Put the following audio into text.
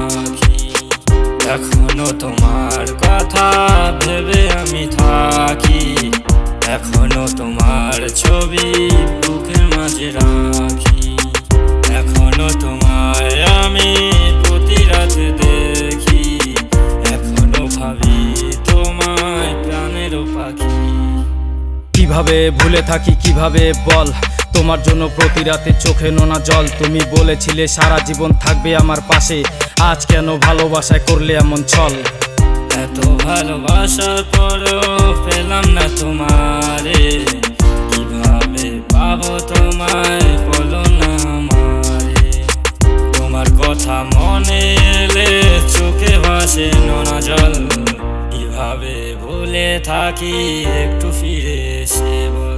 রাখি। এখনো তোমার কথা ভেবে আমি থাকি, এখনো তোমার ছবি বুকের মাঝে রাখি। এখনো তোমায় আমি প্রতি রাতে দেখি, এখনো ভাবি তোমায় প্রাণের পাখি। কিভাবে ভুলে থাকি কিভাবে বল, তোমার জন্য প্রতি রাতে চোখে নোনা জল। তুমি বলেছিলে সারা জীবন থাকবে আমার পাশে, আজ কেন ভালোবাসায় করলে এমন ছল? এত ভালোবাসার পরেও পেলাম না তোমারে, কিভাবে পাবো তোমায় বলো না আমারে। তোমার কথা মনে এলে চোখে ভাসে নোনা জল, কিভাবে ভুলে থাকি একটু ফিরে এসে বল।